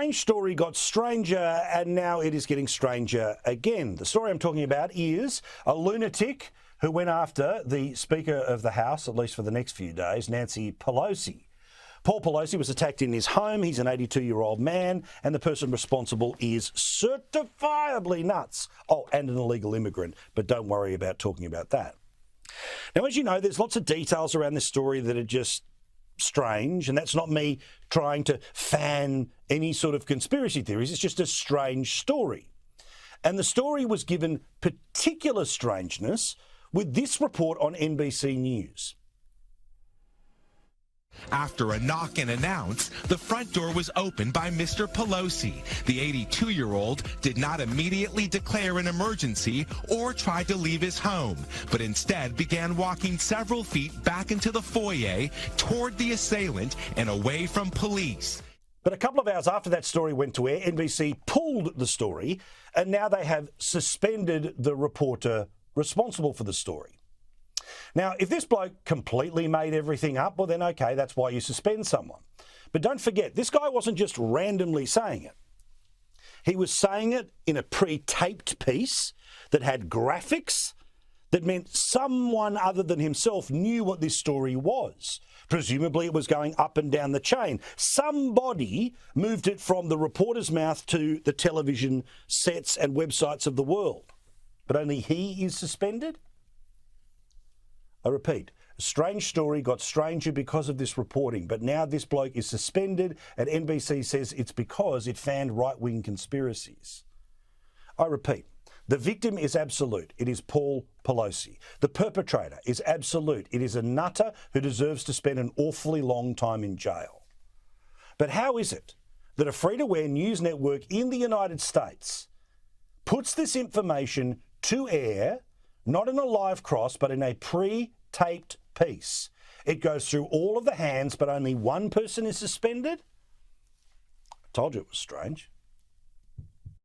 strange story got stranger, and now it is getting stranger again. The story I'm talking about is a lunatic who went after the Speaker of the House, at least for the next few days, Nancy Pelosi. Paul Pelosi was attacked in his home. He's an 82-year-old man, and the person responsible is certifiably nuts. Oh, and an illegal immigrant, but don't worry about talking about that. Now, as you know, there's lots of details around this story that are just strange, and that's not me trying to fan any sort of conspiracy theories. It's just a strange story. And the story was given particular strangeness with this report on NBC News. After a knock and announce, the front door was opened by Mr. Pelosi. The 82-year-old did not immediately declare an emergency or try to leave his home, but instead began walking several feet back into the foyer toward the assailant and away from police. But a couple of hours after that story went to air, NBC pulled the story, and now they have suspended the reporter responsible for the story. Now, if this bloke completely made everything up, well, then okay, that's why you suspend someone. But don't forget, this guy wasn't just randomly saying it. He was saying it in a pre-taped piece that had graphics that meant someone other than himself knew what this story was. Presumably it was going up and down the chain. Somebody moved it from the reporter's mouth to the television sets and websites of the world. But only he is suspended? I repeat, a strange story got stranger because of this reporting, but now this bloke is suspended, and NBC says it's because it fanned right-wing conspiracies. I repeat, the victim is absolute. It is Paul Pelosi. The perpetrator is absolute. It is a nutter who deserves to spend an awfully long time in jail. But how is it that a free-to-air news network in the United States puts this information to air, not in a live cross, but in a pre-taped piece? It goes through all of the hands, but only one person is suspended? I told you it was strange.